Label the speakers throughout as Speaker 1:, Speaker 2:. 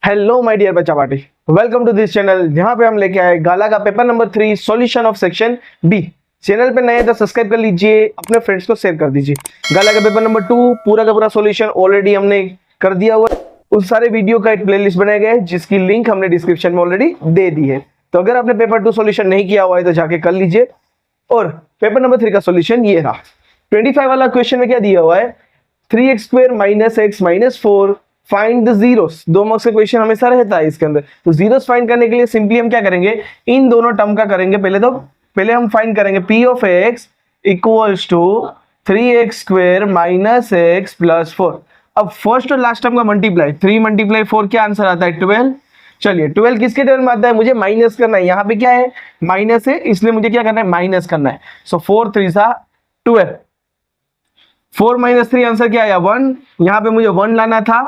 Speaker 1: Hello my dear बच्चा party, welcome to this channel जहां पे हम लेके आए गाला का paper number 3 solution of section B. Channel पे नए तो सब्सक्राइब कर लीजिए, अपने फ्रेंड्स को शेयर कर दीजिए। गाला का पेपर नंबर 2 पूरा का पूरा सॉल्यूशन ऑलरेडी हमने कर दिया हुआ है। उस सारे वीडियो का एक प्लेलिस्ट बनाया गया है जिसकी लिंक हमने डिस्क्रिप्शन में ऑलरेडी दे दी है। तो अगर आपने पेपर 2 सॉल्यूशन नहीं किया हुआ है तो जाके कर लीजिए। और पेपर नंबर 3 का सॉल्यूशन ये रहा। 25 वाला क्वेश्चन में क्या दिया हुआ है, 3x² - x - 4 find the zeros. 2 marks का क्वेश्चन हमेशा रहता है इसके अंदर। तो जीरोस फाइंड करने के लिए सिंपली हम क्या करेंगे, इन दोनों टर्म का करेंगे। पहले हम फाइंड करेंगे p of x equals to 3x² - x + 4। अब फर्स्ट और लास्ट टर्म का मल्टीप्लाई, 3 × 4 क्या आंसर आता है 12। चलिए 12 किसके टेबल में आता है, मुझे माइनस करना है। यहाँ पे क्या है, माइनस है, इसलिए मुझे क्या करना है, माइनस करना है। सो 4 3 12, 4 - 3 आंसर क्या आया 1। यहाँ पे मुझे 1 लाना था।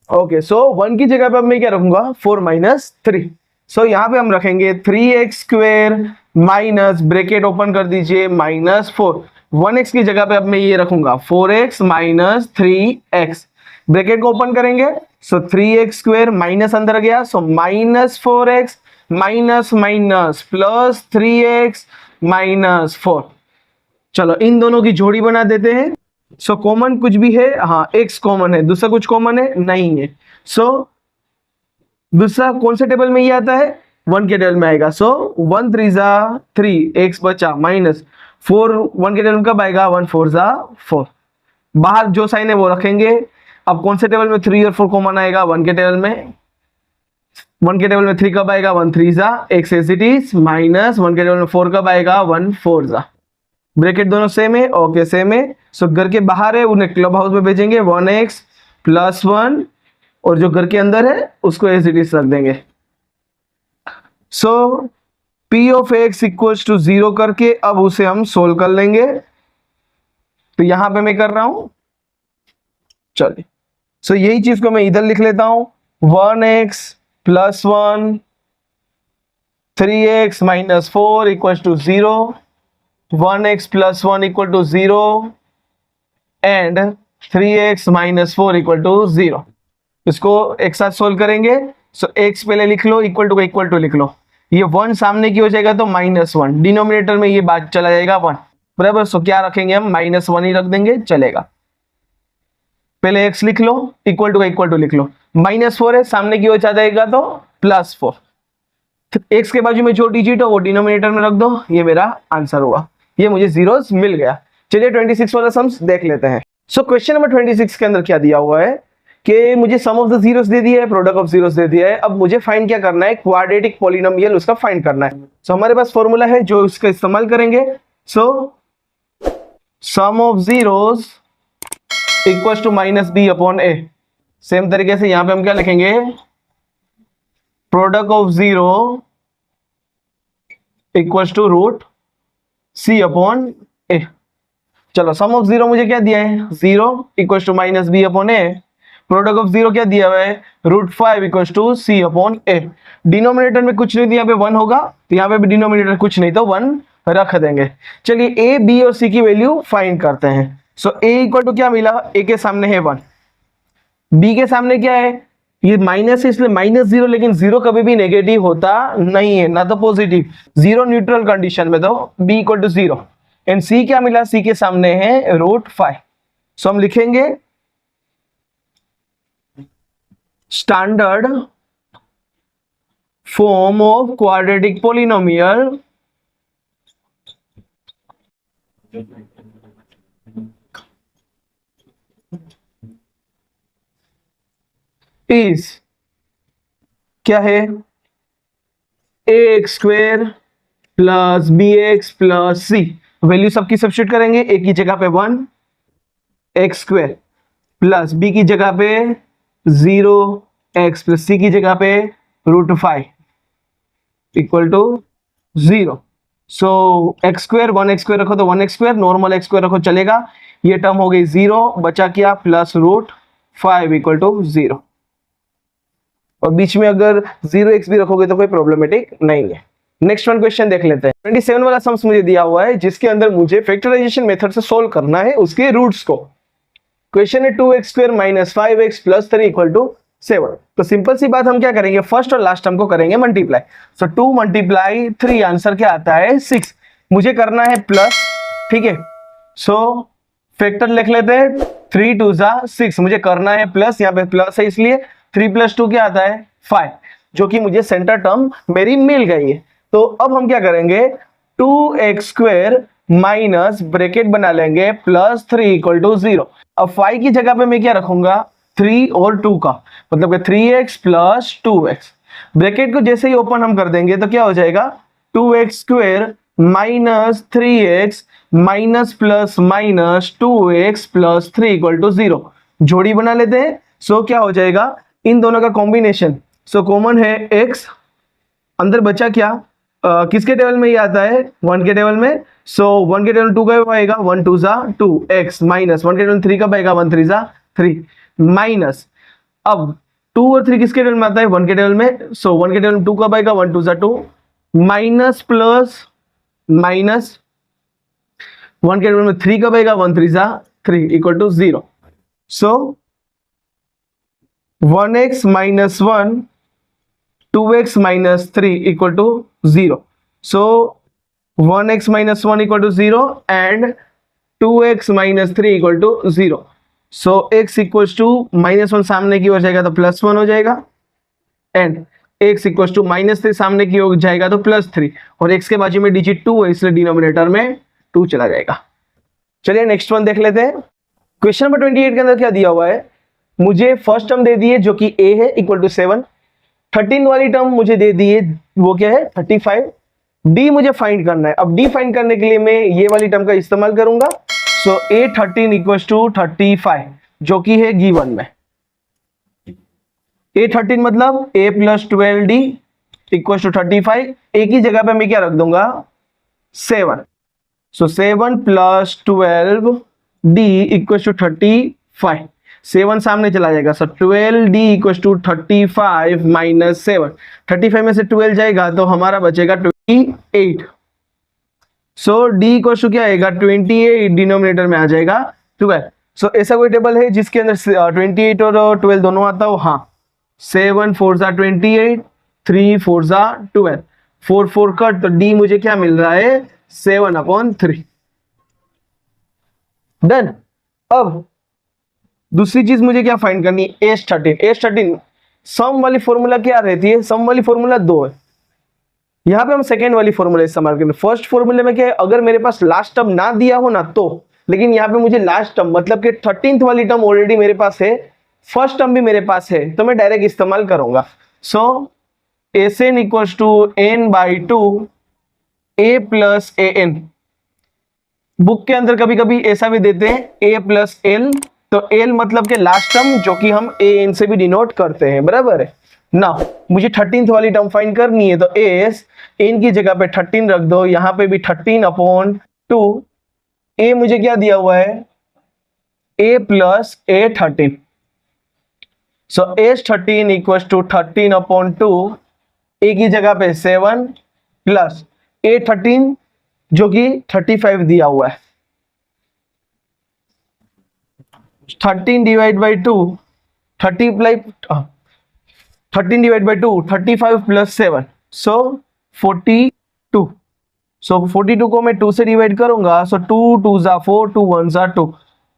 Speaker 1: ओके, सो 1 की जगह पे अब मैं क्या रखूंगा, 4 - 3। सो यहाँ पे हम रखेंगे 3x² माइनस, ब्रैकेट ओपन कर दीजिए, -4। 1x की जगह पे अब मैं ये रखूंगा 4x - 3x, ब्रैकेट को ओपन करेंगे। सो 3x² माइनस अंदर गया, सो -4x minus minus plus 3x -4। चलो इन दोनों की जोड़ी बना देते हैं। सो कॉमन कुछ भी है, हाँ x कॉमन है, दूसरा कुछ कॉमन है नहीं है। सो दूसरा कौन से टेबल में ये आता है, 1 के टेबल में आएगा। सो 1 3 3, x बचा -4, 1 के टेबल में कब आएगा, 1 4 4। बाहर जो साइन है वो रखेंगे। अब कौन से टेबल में 3 और 4 कॉमन आएगा, 1 के टेबल में। 1 के टेबल में 3 कब आएगा, 1 3 x as it is, minus 1 के टेबल में 4 कब आएगा, 1 4। ब्रैकेट दोनों सेम है, ओके सेम है। सो घर के बाहर है उन्हें क्लब हाउस में भेजेंगे, 1x + 1, और जो घर के अंदर है उसको एज इट इज रख देंगे। सो p of x equals to 0 करके अब उसे हम सोल्व कर लेंगे। तो यहां पे मैं कर रहा हूं, चलिए। सो यही चीज को मैं इधर लिख लेता हूं, 1x + 1 3x - 4 equals to 0, 1x + 1 = 0 and 3x - 4 = 0। इसको एक साथ सोल्व करेंगे। सो x पहले लिख लो, इक्वल टू लिख लो। ये 1 सामने की हो जाएगा तो -1, डिनोमिनेटर में ये बात चला जाएगा 1, बराबर। सो क्या रखेंगे हम, -1 ही रख देंगे, चलेगा। पहले x लिख लो, इक्वल टू लिख लो। -4 है, सामने की हो जाएगा तो +4। x के बाजू में जो डिजिट हो वो डिनोमिनेटर में रख दो, ये मेरा आंसर हुआ। ये मुझे जीरोस मिल गया। चलिए 26 वाला सम्स देख लेते हैं। सो क्वेश्चन नंबर 26 के अंदर क्या दिया हुआ है कि मुझे सम ऑफ द जीरोस दे दिया है, प्रोडक्ट ऑफ जीरोस दे दिया है। अब मुझे फाइंड क्या करना है, क्वाड्रेटिक पॉलिनोमियल उसका फाइंड करना है। सो हमारे पास फॉर्मूला है जो उसका इस्तेमाल करेंगे। So sum of zeros equals to -b/a। Same तरीके से यहां पे हम क्या लिखेंगे, product of zero equals to √c/a। चलो सम ऑफ जीरो मुझे क्या दिया है, 0 equals to -b/a। Product of zero क्या दिया हुआ है, √5 इक्वल्स टू c/a। डिनोमिनेटर में कुछ नहीं दिया, यहाँ पे 1 होगा, तो यहाँ पे भी डिनोमिनेटर कुछ नहीं तो 1 रख देंगे। चलिए a, b और c की वैल्यू फाइंड करते हैं। सो a इक्वल टू क्या मिला, a के सामने है 1, b के सामने क्या है, ये माइनस है इसलिए -0, लेकिन 0 कभी भी नेगेटिव होता नहीं है, ना तो पॉजिटिव। 0 न्यूट्रल कंडीशन में तो b equal to 0। And c क्या मिला, c के सामने है √5। सो हम लिखेंगे standard form of quadratic polynomial is क्या है, ax² + bx + c। वैल्यू सबकी सब्स्टिट्यूट करेंगे, a की जगह पे 1 x² प्लस b की जगह पे 0 x प्लस c की जगह पे √5 equal to 0। So x² 1x² रखो तो 1x², नॉर्मल x² रखो चलेगा। ये टर्म हो गई 0, बचा क्या प्लस √5 इक्वल टू 0। और बीच में अगर 0x भी रखोगे तो कोई प्रॉब्लमेटिक नहीं है। नेक्स्ट वन क्वेश्चन देख लेते हैं। 27 वाला सम्स मुझे दिया हुआ है जिसके अंदर मुझे फैक्टराइजेशन मेथड से सोल्व करना है उसके रूट्स को। क्वेश्चन है 2x² - 5x + 3 = 7। तो सिंपल सी बात, हम क्या करेंगे, फर्स्ट और लास्ट टर्म को करेंगे मल्टीप्लाई। सो 2 मल्टीप्लाई 3, आंसर क्या आता है 6। मुझे करना है प्लस, ठीक है। सो फैक्टर लिख लेते हैं, 3 2 जा 6, मुझे करना है प्लस, यहाँ पे प्लस है इसलिए 3 + 2 क्या आता है 5, जो कि मुझे सेंटर टर्म मेरी मिल गई है। तो अब हम क्या करेंगे, 2x² माइनस ब्रैकेट बना लेंगे प्लस 3 = 0। अब 5 की जगह पे मैं क्या रखूंगा, 3 और 2 का, मतलब कि 3x + 2x। ब्रैकेट को जैसे ही ओपन हम कर देंगे तो क्या हो जाएगा, 2x² minus 3x minus plus minus 2x + 3 = 0। जोड़ी बना लेते हैं। सो क्या हो जाएगा, इन दोनों का कॉम्बिनेशन, सो कॉमन है x, अंदर बचा क्या, किसके टेबल में ये आता है, 1 के टेबल में। सो 1 के टेबल 2 का आएगा, 1 2 जा 2 x माइनस 1 के टेबल 3 का आएगा, 1 3 जा 3 माइनस, अब 2 और 3 किसके टेबल में आता है, 1 के टेबल में। सो 1 के टेबल में 2 का आएगा, 1 2 जा 2 माइनस प्लस माइनस 1 के टेबल में 3 का आएगा, 1 3 जा 3 = 0। सो 1x - 1 2x - 3 = 0। So 1x - 1 = 0 and 2x - 3 = 0। So x = -1 सामने की ओर जाएगा तो +1 हो जाएगा, एंड x = -3 सामने की ओर जाएगा तो +3, और x के बाजू में डिजिट 2 है इसलिए डिनोमिनेटर में 2 चला जाएगा। चलिए नेक्स्ट वन देख लेते हैं। क्वेश्चन नंबर 28 के अंदर क्या दिया हुआ है, मुझे फर्स्ट टर्म दे दी है जो कि a है = 7, 13 वाली टर्म मुझे दे दी है, वो क्या है 35। d मुझे फाइंड करना है। अब d फाइंड करने के लिए मैं ये वाली टर्म का इस्तेमाल करूंगा। सो a13 = 35, जो कि है गिवन में। a13 मतलब a + 12d = 35। a की जगह पे मैं क्या रख दूंगा 7। सो 7 + 12d = 35, 7 सामने चला जाएगा। सो 12d = 35 माइनस 7, 35 में से 12 जाएगा तो हमारा बचेगा 28। सो d = क्या आएगा 28, डिनोमिनेटर में आ जाएगा 12। सो ऐसा कोई टेबल है जिसके अंदर 28 और 12 दोनों आता हो, हाँ। 7 4 जा 28, 3 4 जा 12, 4 4 कट, तो d मुझे क्या मिल रहा है 7/3। डन। अब दूसरी चीज मुझे क्या फाइंड करनी है, H13 सम वाली फॉर्मूला क्या रहती है, सम वाली फॉर्मूला 2 है। यहाँ पे हम सेकेंड वाली फॉर्मूला इस्तेमाल करेंगे। फर्स्ट फॉर्मूले में क्या है, अगर मेरे पास लास्ट टर्म ना दिया हो ना तो, लेकिन यहाँ पे मुझे लास्ट टर्म मतलब कि 13th वाली टर्म ऑलरेडी मेरे पास है, फर्स्ट टर्म भी मेरे पास है, तो मैं डायरेक्ट इस्तेमाल करूंगा। सो Sn = n/2 a + an। Book के अंदर कभी कभी ऐसा भी देते हैं a + l, तो l मतलब के लास्ट टर्म, जो कि हम an से भी डिनोट करते हैं, बराबर है ना। मुझे 13th वाली टर्म फाइंड करनी है, तो s n की जगह पे 13 रख दो, यहाँ पे भी 13/2। a मुझे क्या दिया हुआ है a + a13। So H13 = 13/2, a की जगह पे 7 प्लस a13 जो कि 35 दिया हुआ है, 13 / 2 35 + 7, सो 42। सो 42 को मैं 2 से डिवाइड करूंगा, सो 2 2 जा 4, 2 1 जा 2,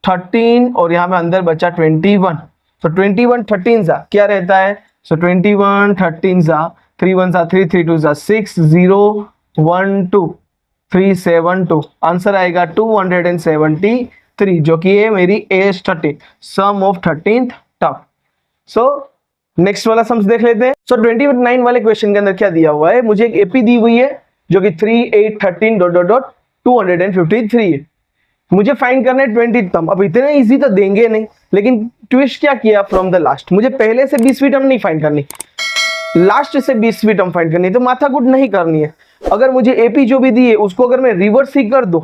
Speaker 1: 13, और यहाँ में अंदर बचा 21। तो 21 13 जा क्या रहता है, सो 21 13 जा 3 1 जा 3, 3 2 जा 6, 0 1 2 3 7 2, आंसर आएगा 273, जो कि है मेरी H13 sum of 13th term. So next वाला सम्स देख लेते हैं। सो 29 वाले क्वेश्चन के अंदर क्या दिया हुआ है, मुझे एक एपी दी हुई है जो कि 3 8 13 ... 253 है। मुझे फाइंड करना है 20th टर्म। अब इतने इजी तो देंगे नहीं, लेकिन ट्विस्ट क्या किया फ्रॉम द लास्ट, मुझे पहले से 20वीं टर्म नहीं फाइंड करनी, लास्ट से 20वीं टर्म फाइंड करनी, तो माथाकुट नहीं करनी है। अगर मुझे एपी जो भी दी है उसको अगर मैं रिवर्स ही कर दूं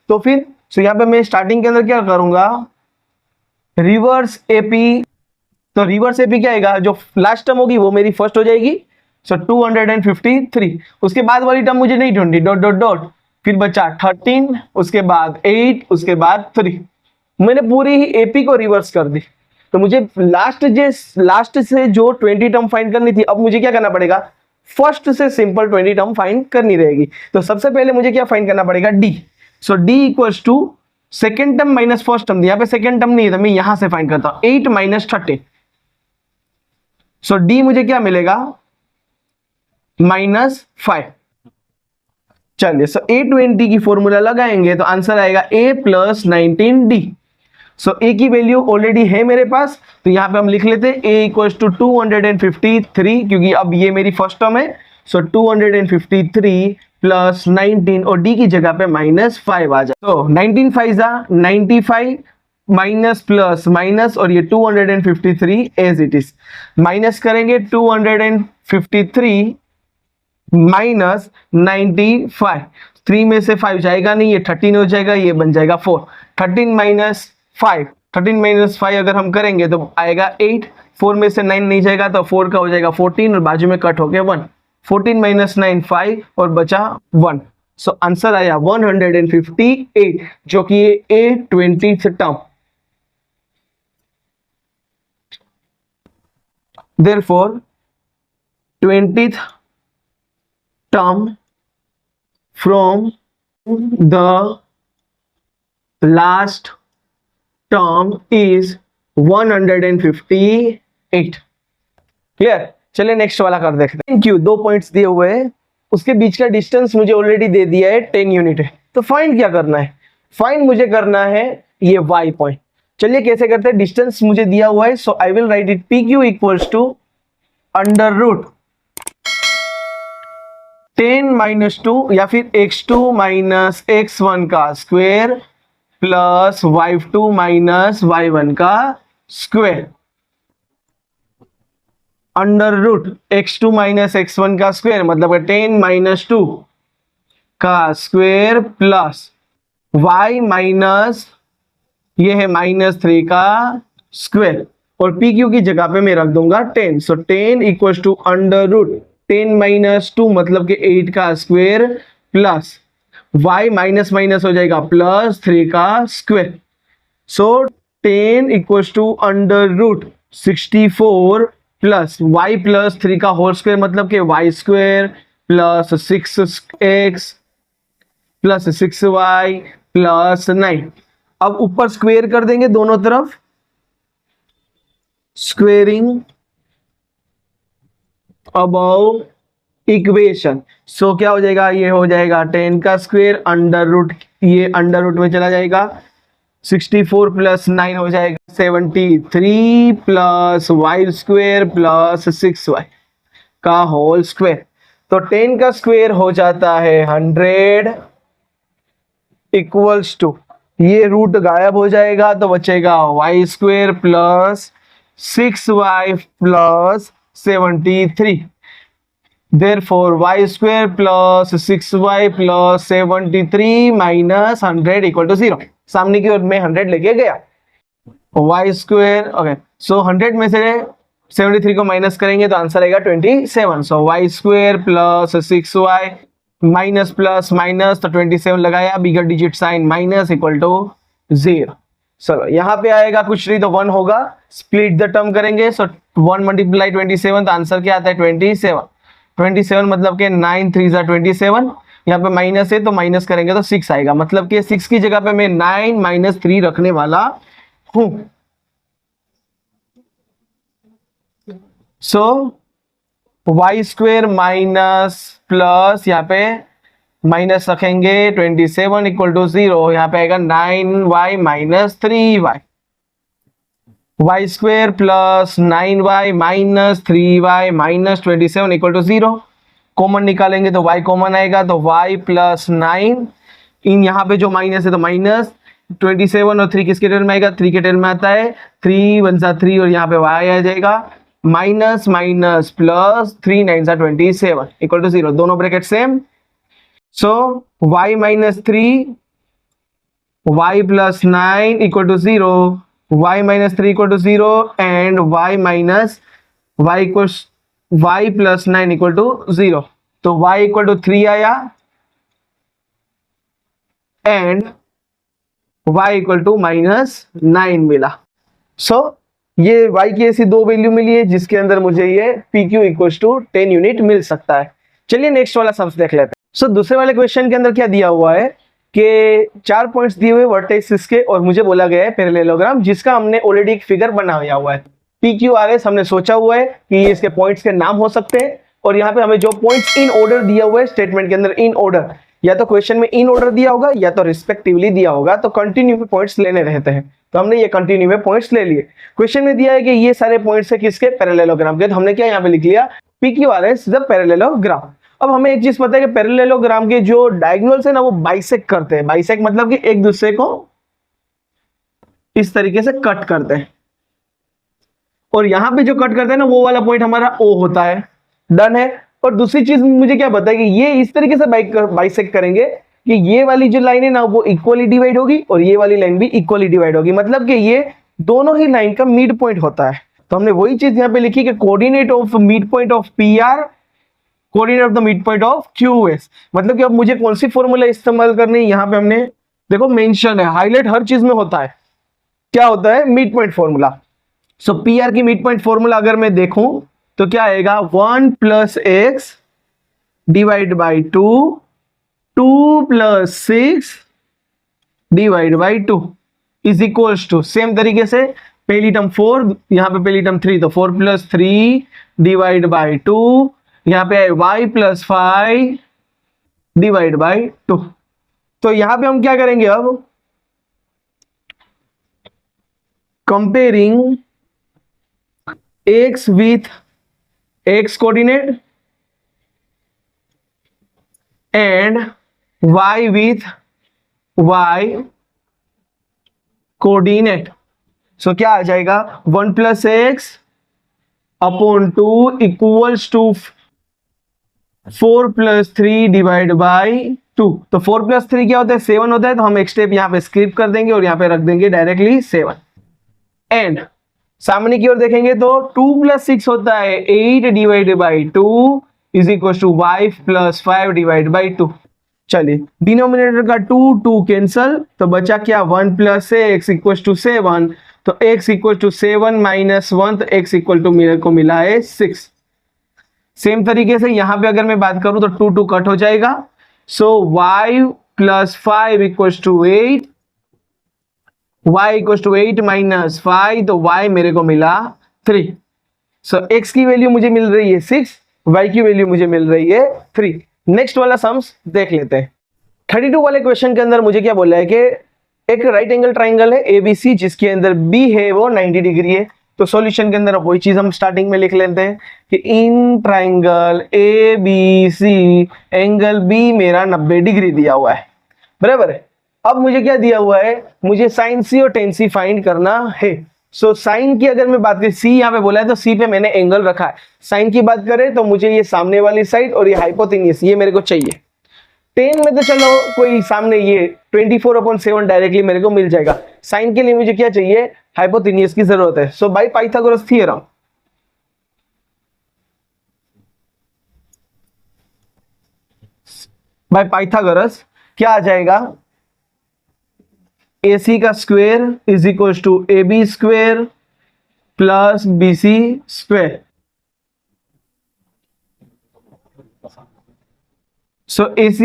Speaker 1: तो फिर यहाँ पे मैं स्टार्टिंग के अंदर क्या करूंगा, रिवर्स एपी। तो रिवर्स एपी क्या आएगा, जो लास्ट टर्म होगी वो मेरी फर्स्ट हो जाएगी। सो 253, उसके बाद वाली टर्म मुझे नहीं ढूंढनी, ... फिर बचा 13, उसके बाद 8, उसके बाद 3। मैंने पूरी ही एपी को रिवर्स कर दी। तो मुझे लास्ट से जो 20 टर्म फाइंड करनी थी, अब मुझे क्या करना पड़ेगा, फर्स्ट से सिंपल 20 टर्म फाइंड करनी रहेगी। तो सबसे पहले मुझे क्या फाइंड करना पड़ेगा, D. So D equals to second term minus first term, यहाँ पे सेकेंड टर्म नहीं है तो मैं यहां से फाइंड करता हूं, 8 माइनस 30। सो डी मुझे क्या मिलेगा, -5। चलिए, सो A20 की फॉर्मूला लगाएंगे तो आंसर आएगा A + 19D। सो ए की वैल्यू ऑलरेडी है मेरे पास, तो यहां पे हम लिख लेते हैं A = 253, क्योंकि अब ये मेरी फर्स्ट टर्म है। सो 253 + 19 और D की जगह पे -5 आ जाए। तो 19 5 95 माइनस प्लस माइनस, और ये 253 एज इट इज। माइनस करेंगे 253 माइनस 95, 3 में से 5 जाएगा नहीं, ये 13 हो जाएगा, ये बन जाएगा 4। 13 माइनस 5, 13 माइनस 5 अगर हम करेंगे तो आएगा 8। 4 में से 9 नहीं जाएगा तो 4 का हो जाएगा 14, और बाजू में कट हो गया 1। 14 माइनस 9 5 और बचा 1। सो आंसर आया 158, जो कि A20 term. Therefore 20th term from the last term is 158। Clear? चलिए नेक्स्ट वाला कर देखते हैं। Thank you. 2 पॉइंट्स दिए हुए हैं, उसके बीच का डिस्टेंस मुझे ऑलरेडी दे दिया है 10 यूनिट है। तो फाइंड क्या करना है, फाइंड मुझे करना है ये y पॉइंट। चलिए कैसे करते हैं, डिस्टेंस मुझे दिया हुआ है, so I will write it PQ equals to √ 10 - 2 या फिर x2 - x1 का स्क्वायर प्लस y2 - y1 का स्क्वायर, √ x2 - x1 का स्क्वायर मतलब 10 - 2 का स्क्वायर प्लस y माइनस ये है -3 का स्क्वायर, और PQ की जगह पे मैं रख दूंगा 10। सो 10 इक्वल्स टू √ 10 - 2 मतलब कि 8 का square plus y minus minus हो जाएगा +3 का square. So 10 equals to √ 64 plus y + 3 का होल स्क्वायर मतलब कि y² plus 6x plus 6y plus 9। अब ऊपर स्क्वायर कर देंगे दोनों तरफ, स्क्वेयरिंग अबव इक्वेशन। सो क्या हो जाएगा, ये हो जाएगा 10 का स्क्वायर √ ये √ में चला जाएगा, 64 + 9 हो जाएगा 73 प्लस y² प्लस 6y का होल स्क्वायर। तो 10 का स्क्वायर हो जाता है 100 इक्वल्स टू, ये रूट गायब हो जाएगा तो बचेगा y² plus 6y plus 73। Therefore y² plus 6y plus 73 minus 100 equal to 0। सामने की ओर में 100 लेके गया, y²। ओके, सो 100 में से 73 को माइनस करेंगे तो आंसर आएगा 27। So y² plus 6y minus plus minus, तो 27 लगाया, bigger digit sign minus equal to 0। चलो यहाँ पे आएगा कुछ नहीं तो 1 होगा, स्प्लिट द टर्म करेंगे। सो 1 × 27 तो आंसर क्या आता है 27। 27 मतलब के 9 3 = 27, यहाँ पे माइनस है तो माइनस करेंगे तो 6 आएगा, मतलब कि 6 की जगह पे मैं 9 - 3 रखने वाला हूं। सो y² माइनस प्लस यहाँ पे माइनस रखेंगे 27 इक्वल टू 0, यहाँ पे आएगा 9y - 3y, y² plus 9y minus 3y minus 27 equal to 0। Common निकालेंगे तो y कॉमन आएगा, तो y प्लस 9, इन यहाँ पे जो माइनस है तो माइनस 27 और 3 किसके टेल में आएगा, 3 के टेल में आता है, 3 1 = 3 और यहाँ पे y आ जाएगा, minus minus plus 3 9 = 27 equal to 0, दोनों bracket same. So y - 3 y plus 9 equal to 0, y - 3 equal to 0 and y plus 9 equal to 0। तो y इक्वल टू 3 आया एंड y इक्वल टू -9 मिला। सो ये y की ऐसी दो वैल्यू मिली है जिसके अंदर मुझे ये PQ इक्वल्स टू 10 यूनिट मिल सकता है। चलिए नेक्स्ट वाला सम्स देख लेते हैं। सो दूसरे वाले क्वेश्चन के अंदर क्या दिया हुआ है कि 4 पॉइंट्स दिए हुए वर्टेक्स के, और मुझे बोला गया है पैरेललोग्राम जिसका हमने ऑलरेडी एक फिगर बनाया हुआ है। PQRS हमने सोचा हुआ है कि ये इसके पॉइंट्स के नाम हो सकते हैं, और यहाँ पे हमें जो पॉइंट्स इन ऑर्डर दिया हुआ है स्टेटमेंट के अंदर, इन ऑर्डर, या तो क्वेश्चन में इन ऑर्डर दिया होगा या तो रिस्पेक्टिवली दिया होगा, तो कंटिन्यू में पॉइंट्स लेने रहते हैं, तो हमने ये कंटिन्यू में पॉइंट्स ले लिए। क्वेश्चन में दिया है कि ये सारे पॉइंट्स है किसके, पैरेललोग्राम के, तो हमने क्या यहाँ पे लिख लिया PQRS द पैरेललोग्राम। अब हमें एक चीज पता है कि पैरेललोग्राम के जो डायगोनल्स है ना वो बाइसेक्ट करते हैं। बाइसेक्ट मतलब कि एक दूसरे को इस तरीके से कट करते हैं, और यहां पे जो कट करते हैं ना वो वाला पॉइंट हमारा O होता है। डन है। और दूसरी चीज मुझे क्या पता है कि ये इस तरीके से बाइसेक्ट करेंगे कि ये वाली जो लाइन है ना वो इक्वली डिवाइड होगी और ये वाली लाइन भी इक्वली डिवाइड होगी, मतलब कि ये दोनों ही लाइन का मिड पॉइंट होता है। तो हमने वही चीज यहाँ पे लिखी कि coordinate of mid point of PR, coordinate of the mid point of QS, मतलब कि अब मुझे कौन सी फॉर्मूला इस्तेमाल करनी है, यहाँ पे हमने देखो मेंशन है, हाईलाइट हर चीज में होता है। क्या होता है, mid point formula. So PR की मिड पॉइंट फॉर्मूला अगर मैं देखूं तो क्या आएगा, 1 + x divide by 2, 2 + 6 divide by 2 is equals to, same तरीके से पहली टर्म 4, यहाँ पे पहली टर्म 3, तो 4 + 3 डिवाइड बाई 2, यहाँ पे है y + 5 डिवाइड बाई 2। तो यहां पे हम क्या करेंगे, अब comparing x with x coordinate and y with y coordinate। So क्या आ जाएगा, 1 + x upon 2 equals to 4 + 3 divide by 2। तो 4 + 3 क्या होता है, 7 होता है, तो हम एक स्टेप यहाँ पे स्किप कर देंगे और यहाँ पे रख देंगे डायरेक्टली 7। एंड सामने की ओर देखेंगे तो 2 + 6 होता है 8 divide by 2 is equal to y + 5 divide by 2। चलिए डिनोमिनेटर का 2 2 कैंसल, तो बचा क्या, 1 + x इक्वल टू 7, तो x इक्वल टू 7 - 1, तो x इक्वल टू मेरे को मिला है 6। सेम तरीके से यहां पे अगर मैं बात करूं तो 2 2 कट हो जाएगा। So y + 5 equal to 8, y equal to 8 - 5, तो y मेरे को मिला 3। सो x की वैल्यू मुझे मिल रही है 6, y की वैल्यू मुझे मिल रही है 3। नेक्स्ट वाला सम्स देख लेते हैं। 32 वाले क्वेश्चन के अंदर मुझे क्या बोला है कि एक राइट एंगल ट्राइंगल है ABC जिसके अंदर B है वो 90 डिग्री है। तो सॉल्यूशन के अंदर वही चीज हम स्टार्टिंग में लिख लेते हैं कि in triangle ABC angle B मेरा 90 डिग्री दिया हुआ है, बराबर है। अब मुझे क्या दिया हुआ है, मुझे साइन C और टेन C फाइंड करना है। सो साइन की अगर मैं बात करें, C यहाँ पे बोला है तो C पे मैंने एंगल रखा है। साइन की बात करें तो मुझे ये सामने वाली साइड और ये हाइपोटेन्यूस ये मेरे को चाहिए। टेन में तो चलो कोई सामने ये 24/7 डायरेक्टली मेरे को मिल जाएगा। साइन के लिए मुझे क्या चाहिए, हाइपोटेन्यूस की जरूरत है। So by Pythagoras theorem, by Pythagoras क्या आ जाएगा, AC का square is equal to AB square plus BC square. So AC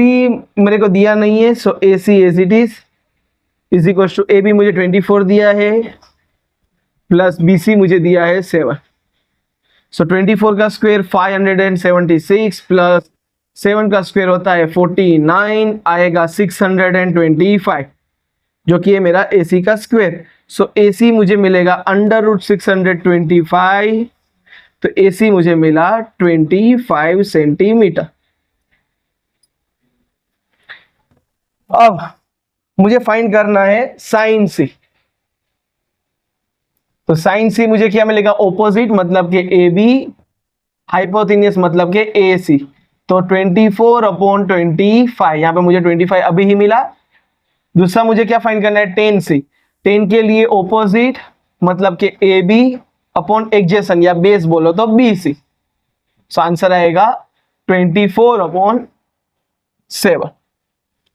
Speaker 1: मेरे को दिया नहीं है, so AC as it is equal to AB मुझे 24 दिया है प्लस BC मुझे दिया है 7। सो 24 का स्क्वायर 576 प्लस 7 का स्क्वायर होता है 49, आएगा 625 जो कि है मेरा AC का स्क्वायर। सो AC मुझे मिलेगा √625, तो AC मुझे मिला 25 सेंटीमीटर। अब मुझे फाइंड करना है साइन C। तो साइन C मुझे क्या मिलेगा, ऑपोजिट मतलब कि AB, हाइपोटेन्यूस मतलब कि AC। तो 24/25, यहां पे मुझे 25 अभी ही मिला। दूसरा मुझे क्या फाइंड करना है, टेन C। टेन के लिए ऑपोजिट मतलब कि AB अपॉन एडजेसेंट या बेस बोलो तो BC। सो आंसर आएगा 24/7।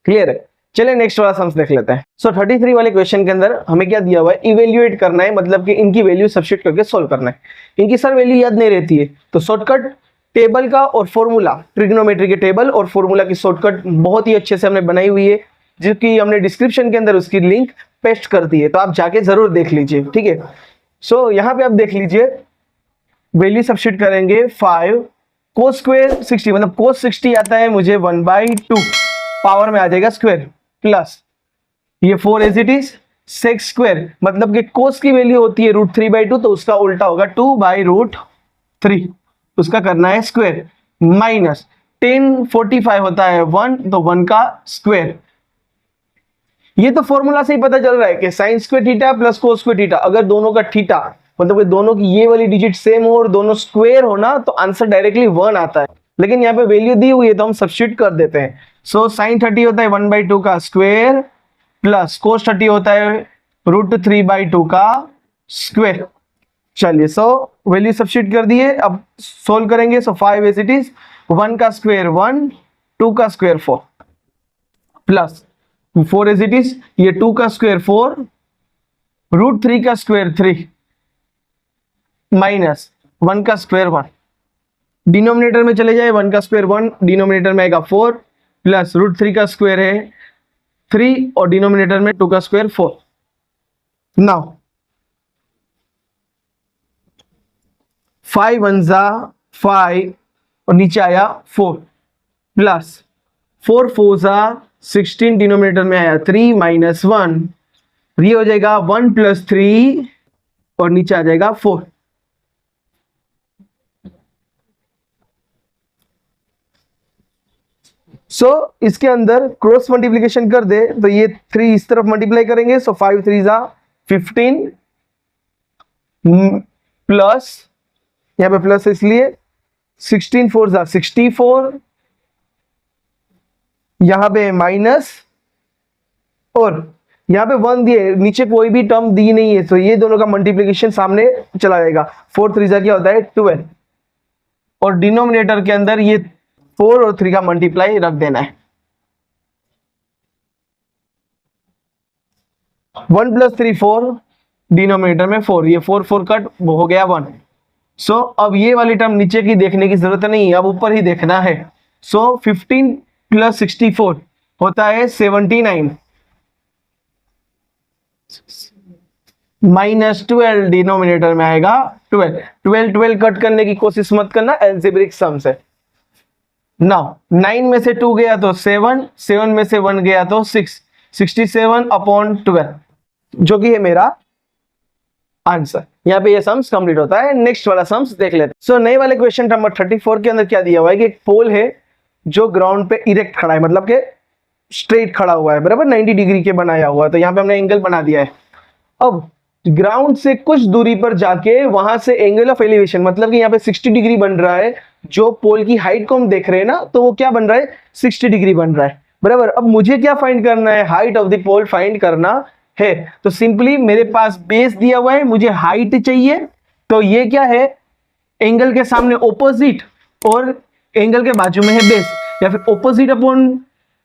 Speaker 1: क्लियर है। चलिए नेक्स्ट वाला सम्स देख लेते हैं। सो 33 वाले क्वेश्चन के अंदर हमें क्या दिया हुआ है, इवेल्युएट करना है, मतलब कि इनकी वैल्यू सब्स्टिट्यूट करके सोल्व करना है। इनकी सर वैल्यू याद नहीं रहती है तो शॉर्टकट टेबल का और फॉर्मूला, ट्रिग्नोमेट्री के टेबल और फॉर्मूला की शॉर्टकट बहुत ही अच्छे से हमने बनाई हुई है, जो कि हमने डिस्क्रिप्शन के अंदर उसकी लिंक पेस्ट कर दी है, तो आप जाके जरूर देख लीजिए, ठीक है। सो यहाँ पे आप देख लीजिए, वैल्यू सब्स्टिट्यूट करेंगे 5 कोस स्क्वायर 60, मतलब कोस 60 आता है मुझे 1/2 पावर में आ जाएगा स्क्वायर, प्लस ये 4 as it is sec square, मतलब कि कोस की वैल्यू होती है √3/2, तो उसका उल्टा होगा 2/√3, उसका करना है स्क्वायर, माइनस 1045 होता है 1, तो 1 का स्क्वायर। ये तो फॉर्मूला से ही पता चल रहा है कि sine square theta plus cos square theta, अगर दोनों का थीटा मतलब कि दोनों की ये वाली डिजिट सेम हो और दोनों स्क्वायर हो ना, तो आंसर डायरेक्टली 1 आता है, लेकिन यहाँ पे वैल्यू दी हुई है तो हम सब्स्टिट्यूट कर देते हैं। सो साइन 30 होता है 1/2 का स्क्वायर, प्लस कोस 30 होता है √3/2 का स्क्वायर। चलिए सो वैल्यू सब्स्टिट्यूट कर दिए, अब सोल्व करेंगे। सो 5 एज इट इज, 1 का स्क्वायर 1, 2 का square 4, plus 4 as it is, ये 2 का स्क्वायर 4, √3 का स्क्वायर 3, माइनस 1 का स्क्वायर 1, डिनोमिनेटर में चले जाए, 1 का स्क्वायर 1, डिनोमिनेटर में आएगा 4, प्लस √3 का स्क्वायर है 3 और डिनोमिनेटर में 2 का स्क्वायर 4। नाउ 5 1 जा 5 और नीचे आया 4, प्लस 4 4 जा 16, डिनोमिनेटर में आया 3 माइनस 1, ये हो जाएगा 1 + 3 और नीचे आ जाएगा 4। सो इसके अंदर क्रॉस मल्टीप्लिकेशन कर दे तो ये 3 इस तरफ मल्टीप्लाई करेंगे, सो 5 3 जा 15, प्लस यहां पे प्लस इसलिए 16 4 जा 64, यहां पे माइनस, और यहां पे 1 दिए, नीचे कोई भी टर्म दी नहीं है, तो ये दोनों का मल्टीप्लिकेशन सामने चला जाएगा। 4 3 जा क्या होता है 12, और डिनोमिनेटर के अंदर ये 4 और 3 का मल्टीप्लाई रख देना है। 1 + 3 4, डिनोमिनेटर में 4, ये 4 4 कट हो गया 1। सो अब ये वाली टर्म नीचे की देखने की जरूरत नहीं है, अब ऊपर ही देखना है। सो 15 + 64 होता है 79, माइनस 12, डिनोमिनेटर में आएगा 12। 12 12 कट करने की कोशिश मत करना, एल्जेब्रिक सम से। नाउ 9 में से 2 गया तो 7, 7 में से 1 गया तो 6, 67/12, जो कि है मेरा आंसर। यहाँ पे ये सम्स कंप्लीट होता है। नेक्स्ट वाला सम्स देख लेते हैं। सो नए वाले क्वेश्चन नंबर 34 के अंदर क्या दिया हुआ है कि एक पोल है जो ग्राउंड पे इरेक्ट खड़ा है, मतलब कि स्ट्रेट खड़ा हुआ है, बराबर 90 डिग्री के बनाया हुआ है, तो यहाँ पे हमने एंगल बना दिया है। अब ग्राउंड से कुछ दूरी पर जाके वहां से एंगल ऑफ एलिवेशन, मतलब कि यहाँ पे 60 डिग्री बन रहा है, जो पोल की हाइट को हम देख रहे हैं ना, तो वो क्या बन रहा है 60 डिग्री बन रहा है, बराबर। अब मुझे क्या फाइंड करना है, height of the pole find करना है। तो सिंपली मेरे पास बेस दिया हुआ है, मुझे हाइट चाहिए, तो ये क्या है एंगल के सामने ऑपोजिट और एंगल के बाजू में है बेस, या फिर ऑपोजिट अपॉन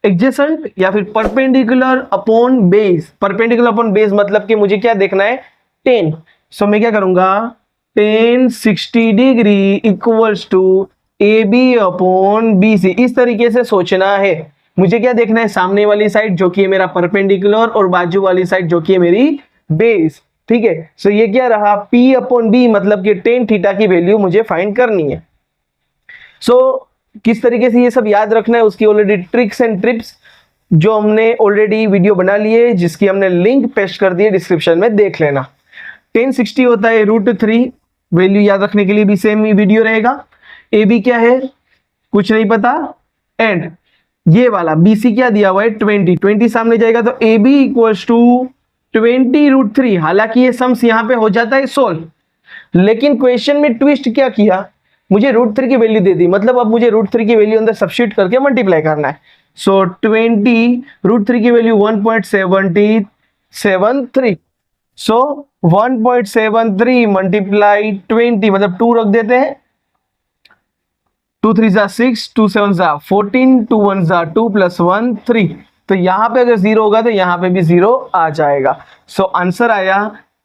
Speaker 1: एडजेसेंट, या फिर perpendicular upon base. Perpendicular upon base मतलब कि मुझे क्या देखना है 10। सो मैं क्या करूंगा 10 60 degree equals to AB upon BC, इस तरीके से सोचना है। मुझे क्या देखना है सामने वाली साइड जो कि है मेरा परपेंडिकुलर और बाजू वाली साइड जो कि है मेरी बेस, ठीक है। सो ये क्या रहा P अपॉन B, मतलब कि tan थीटा की वैल्यू मुझे फाइंड करनी है। सो किस तरीके से ये सब याद रखना है उसकी ऑलरेडी ट्रिक्स एंड टिप्स जो हमने ऑलरेडी वीडियो बना लिए, जिसकी हमने लिंक पेस्ट कर दी है डिस्क्रिप्शन में, देख लेना। 10 60 होता है √3, वैल्यू याद रखने के लिए भी सेम ही वीडियो रहेगा। AB क्या है कुछ नहीं पता, एंड ये वाला BC क्या दिया हुआ है 20, 20 सामने जाएगा तो AB इक्वल्स टू 20 √3। हालांकि ये सम्स यहाँ पे हो जाता है सोल्व, लेकिन क्वेश्चन में ट्विस्ट क्या किया, मुझे √3 की वैल्यू दे दी, मतलब अब मुझे √3 की वैल्यू अंदर सब्स्टिट्यूट करके मल्टीप्लाई करना है। सो 20 √3 की वैल्यू 1.73, सो 1.73 मल्टीप्लाई 20, मतलब 2 रख देते हैं, 2 3 जा 6, 2 7 जा 14, 2 1 जा 2 + 1 3, तो यहाँ पे अगर 0 होगा तो यहाँ पे भी 0 आ जाएगा। सो आंसर आया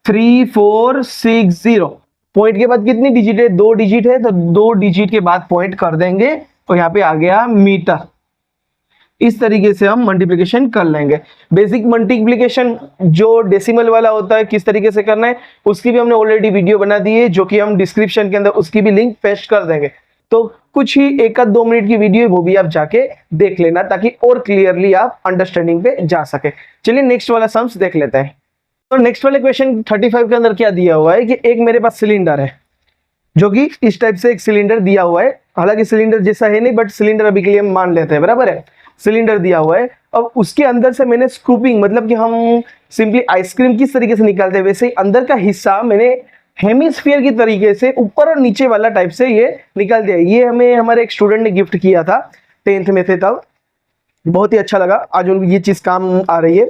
Speaker 1: 3460। पॉइंट के बाद कितनी डिजिट है? 2 डिजिट है, तो 2 डिजिट के बाद पॉइंट कर देंगे तो यहाँ पे आ गया मीटर। इस तरीके से हम मल्टीप्लिकेशन कर लेंगे। बेसिक मल्टीप्लिकेशन जो डेसिमल वाला होता है किस तरीके से करना है उसकी भी हमने ऑलरेडी वीडियो बना दी है, जो कि हम डिस्क्रिप्शन के अंदर उसकी भी लिंक पेस्ट कर देंगे। तो कुछ ही 1-2 मिनट की वीडियो है, वो भी आप जाके देख लेना ताकि और क्लियरली आप अंडरस्टैंडिंग पे जा सके। चलिए नेक्स्ट वाला सम्स देख लेते हैं। तो नेक्स्ट वाले क्वेश्चन 35 के अंदर क्या दिया हुआ है कि एक मेरे पास सिलेंडर है जो कि इस टाइप से एक सिलेंडर दिया हुआ है, हालांकि सिलेंडर जैसा है नहीं बट सिलेंडर अभी के लिए हम मान लेते हैं, बराबर है। सिलेंडर दिया हुआ है, अब उसके अंदर से मैंने स्कूपिंग मतलब कि हम सिंपली आइसक्रीम किस तरीके से निकालते हैं वैसे ही अंदर का हिस्सा मैंने हेमिस्फीयर की तरीके से ऊपर और नीचे वाला टाइप से ये निकाल दिया। ये हमें हमारे एक स्टूडेंट ने गिफ्ट किया था, 10th में थे तब, बहुत ही अच्छा लगा, आज उनको ये चीज काम आ रही है।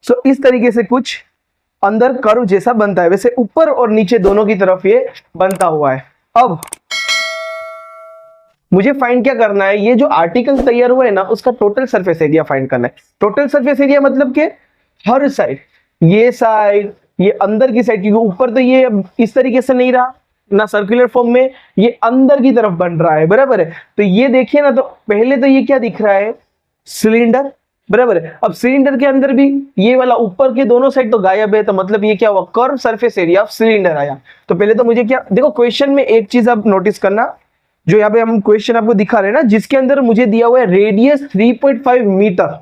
Speaker 1: सो इस तरीके से कुछ अंदर कर्व जैसा बनता है, वैसे ऊपर और नीचे दोनों की तरफ ये बनता हुआ है। अब मुझे फाइंड क्या करना है, ये जो आर्टिकल तैयार हुआ है ना उसका टोटल सरफेस एरिया फाइंड करना है। टोटल सरफेस एरिया मतलब के हर साइड, ये साइड, ये अंदर की साइड, क्योंकि ऊपर तो ये इस तरीके से नहीं रहा ना सर्कुलर फॉर्म में, ये अंदर की तरफ बन रहा है, बराबर है। तो ये देखिए ना, तो पहले तो ये क्या दिख रहा है, सिलेंडर, बराबर है। अब सिलेंडर के अंदर भी ये वाला ऊपर के दोनों साइड तो गायब है, तो मतलब ये क्या हुआ, curve surface area of cylinder आया। तो पहले तो मुझे क्या, देखो क्वेश्चन में एक चीज आप नोटिस करना, जो यहाँ पे हम क्वेश्चन आपको दिखा रहे हैं ना, जिसके अंदर मुझे दिया हुआ है रेडियस 3.5 मीटर,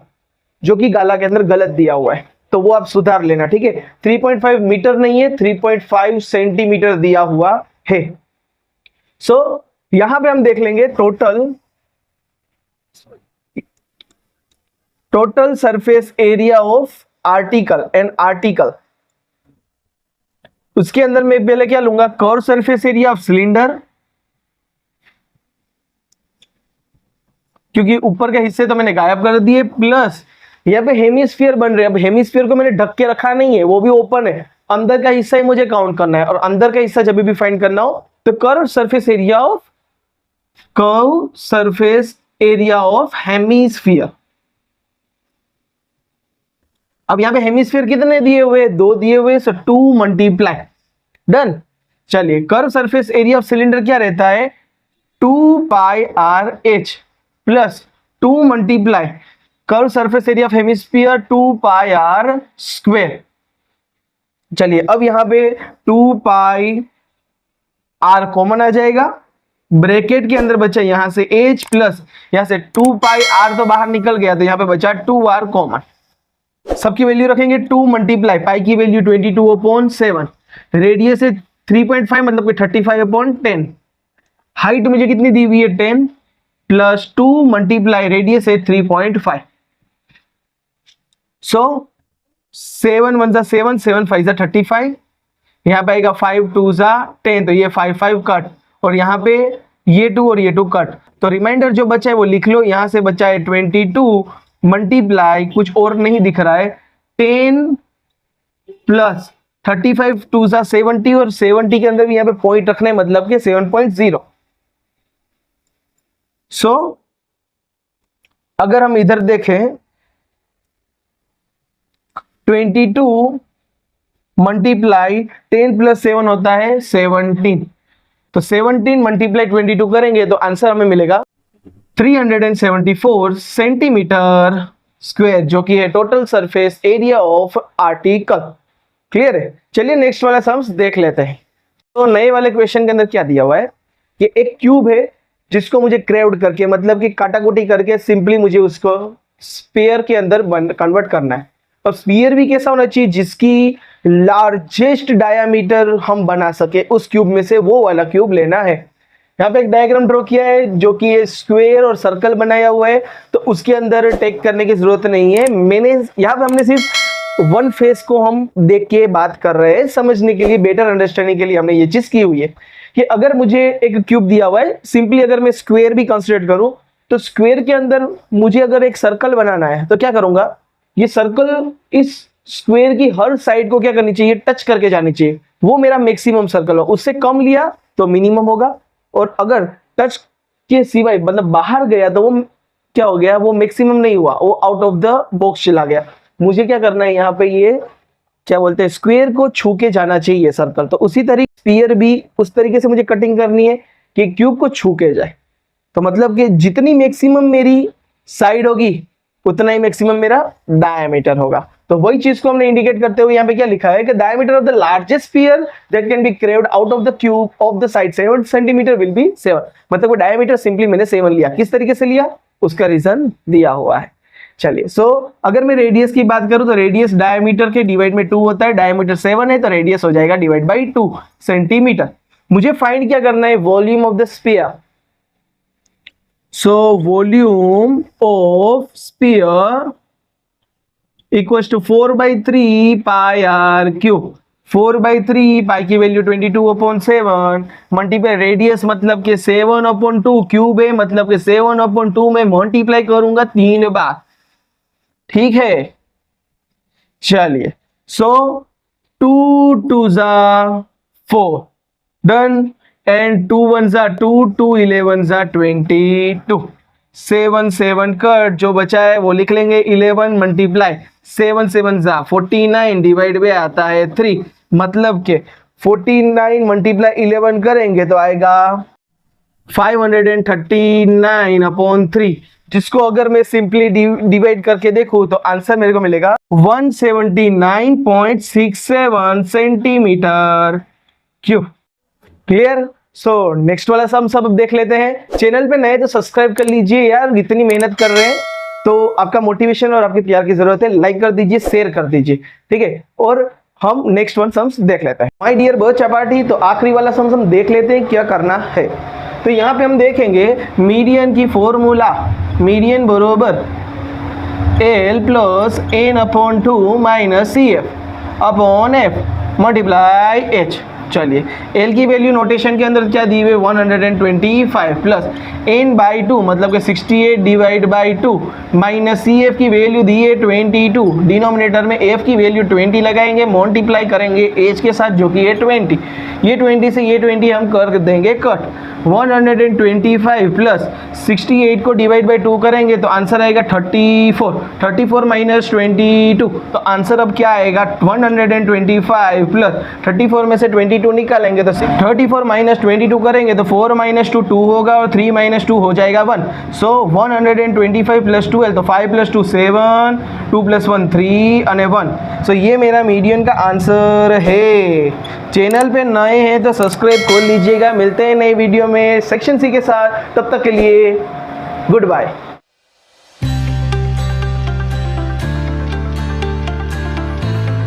Speaker 1: जो कि गाला के अंदर गलत दिया हुआ है, तो वो आप सुधार लेना, ठीक है। 3.5 मीटर नहीं है, 3.5 सेंटीमीटर दिया हुआ है। सो यहां पे हम देख लेंगे total surface area of article and article. उसके अंदर मैं पहले क्या लूंगा, curve surface area of cylinder, क्योंकि ऊपर के हिस्से तो मैंने गायब कर दिए, प्लस यहाँ पे हेमिस्फीयर बन रहे हैं। अब हेमिस्फीयर को मैंने ढक के रखा नहीं है, वो भी ओपन है, अंदर का हिस्सा ही मुझे काउंट करना है, और अंदर का हिस्सा जब भी फाइंड करना हो तो curve surface area of hemisphere. अब यहाँ पे हेमिस्फीयर कितने दिए हुए, 2 दिए हुए, सो 2 मल्टीप्लाई, डन। चलिए curve surface area of cylinder क्या रहता है, 2πr(h) plus 2 multiply curve surface area of hemisphere 2πr²। चलिए अब यहां पे 2πr कॉमन आ जाएगा, ब्रैकेट के अंदर बचा यहां से h प्लस यहां से 2πr तो बाहर निकल गया, तो यहां पे बचा 2r कॉमन। सबकी वैल्यू रखेंगे, 2 मल्टीप्लाई पाई की वैल्यू 22/7, रेडियस है 3.5 मतलब कि 35/10, हाइट मुझे कितनी दी हुई है 10 प्लस 2 मल्टीप्लाई रेडियस है 3.5। सो 7 1 जा 7, 7 5 जा 35, यहाँ पे आएगा 5 2 जा 10, तो ये 5 5 कट, और यहाँ पे ये 2 और ये 2 कट, तो रिमाइंडर जो बचा है वो लिख लो। यहाँ से बचा है 22 मल्टीप्लाई कुछ और नहीं दिख रहा है 10 प्लस 35 2 जा 70, और 70 के अंदर भी यहाँ पे पॉइंट रखना है, मतलब कि 7.0। सो अगर हम इधर देखें 22 मल्टीप्लाई 10 प्लस 7 होता है 17, तो 17 मल्टीप्लाई 22 करेंगे तो आंसर हमें मिलेगा 374 सेंटीमीटर स्क्वायर, जो कि है total surface area of article. Clear है। चलिए नेक्स्ट वाला सम्स देख लेते हैं। तो नए वाले क्वेश्चन के अंदर क्या दिया हुआ है कि एक क्यूब है जिसको मुझे क्रेव्ड करके मतलब कि काटाकुटी करके सिंपली मुझे उसको स्फीयर के अंदर कन्वर्ट करना है। और स्फीयर भी कैसा होना चाहिए, जिसकी लार्जेस्ट डायामीटर हम बना सके, उस क्यूब में से वो वाला क्यूब लेना है। यहाँ पे एक डायग्राम ड्रॉ किया है जो कि ये स्क्वायर और सर्कल बनाया हुआ है, तो उसके अंदर टेक करने की जरूरत नहीं है। मैंने यहाँ पे हमने सिर्फ वन फेस को हम देख के बात कर रहे हैं, समझने के लिए, बेटर अंडरस्टैंडिंग के लिए हमने ये चीज की हुई है कि अगर मुझे एक क्यूब दिया हुआ है, सिंपली अगर मैं स्क्वायर भी कंसिडर करूं तो स्क्वायर के अंदर मुझे अगर एक सर्कल बनाना है तो क्या करूंगा, ये सर्कल इस स्क्वायर की हर साइड को क्या करनी चाहिए, टच करके जानी चाहिए। वो मेरा मैक्सिमम सर्कल हो, उससे कम लिया तो मिनिमम होगा, और अगर टच के सिवाय मतलब बाहर गया तो वो क्या हो गया, वो मैक्सिमम नहीं हुआ, वो आउट ऑफ द बॉक्स चला गया। मुझे क्या करना है यहाँ पे, ये क्या बोलते हैं, स्क्वायर को छू के जाना चाहिए सर्कल। तो उसी तरीके स्फीयर भी उस तरीके से मुझे कटिंग करनी है कि क्यूब को छू के जाए। तो मतलब कि जितनी मैक्सिमम मेरी साइड होगी उतना ही मैक्सिमम मेरा डायमीटर होगा। तो वही चीज को हमने इंडिकेट करते हुए यहाँ पे क्या लिखा है कि diameter of the largest sphere that can be craved out of the cube of the side 7 centimetre will be 7। मतलब वो डायमीटर सिंपली मैंने 7 लिया। किस तरीके से लिया, उसका रीजन दिया हुआ है। चलिए, सो अगर मैं रेडियस की बात करूं तो रेडियस डायमीटर के डिवाइड में 2 होता है। डायमीटर 7 है तो रेडियस हो जाएगा डिवाइड बाई 2 सेंटीमीटर। मुझे फाइंड क्या करना है, volume of the sphere. So volume of sphere equals to 4/3 pi R cube. 4/3 pi की वैल्यू 22/7 मल्टीप्लाई रेडियस मतलब कि 7/2 क्यूब है, मतलब कि 7/2 में मल्टीप्लाई करूंगा 3 बार। ठीक है, चलिए, सो 2 2 जा 4 डन एंड 2 1 जा 2 2 11 जा 22 7 7 कट, जो बचा है वो लिख लेंगे 11 मल्टीप्लाई 7 7 जा 49 डिवाइड में आता है 3। मतलब के 49 मल्टीप्लाई 11 करेंगे तो आएगा 539/3, जिसको अगर मैं सिंपली डिवाइड करके देखूं तो आंसर मेरे को मिलेगा 179.67 सेंटीमीटर क्यूब। क्लियर। सो नेक्स्ट वाला सम सब देख लेते हैं। चैनल पे नए तो सब्सक्राइब कर लीजिए यार, इतनी मेहनत कर रहे हैं तो आपका मोटिवेशन और आपके प्यार की जरूरत है। लाइक कर दीजिए, शेयर कर दीजिए, ठीक है। और हम नेक्स्ट वन सम्स देख लेते हैं। माय डियर बर्ड चपाटी, तो आखिरी वाला सम्स हम देख लेते हैं क्या करना है। तो यहाँ पे हम देखेंगे मीडियन की फॉर्मूला, मीडियन बरोबर L plus n/2 minus CF upon F multiply H। चलिए, L की वैल्यू नोटेशन के अंदर क्या दी हुई है 125 प्लस n/2 मतलब कि 68 डिवाइड बाई 2 माइनस CF की वैल्यू दी है 22। डिनोमिनेटर में F की वैल्यू 20 लगाएंगे, मल्टीप्लाई करेंगे H के साथ जो कि है 20। ये 20 से ये 20 हम कर देंगे कट। 125 प्लस 68 को डिवाइड बाई 2 करेंगे तो आंसर आएगा 34। 34 माइनस 22 तो आंसर अब क्या आएगा 125 प्लस 34 में से 22 निकालेंगे तो 34 माइनस 22 करेंगे तो 4 माइनस 2 2 होगा और 3 माइनस 2 हो जाएगा 1। सो 125 प्लस 12 तो 5 प्लस 2 7 2 प्लस 1 3 और 1। सो ये मेरा मीडियन का आंसर है। चैनल पे नए हैं तो सब्सक्राइब कर लीजिएगा। मिलते हैं नई वीडियो में सेक्शन सी के साथ, तब तक के लिए गुड बाय।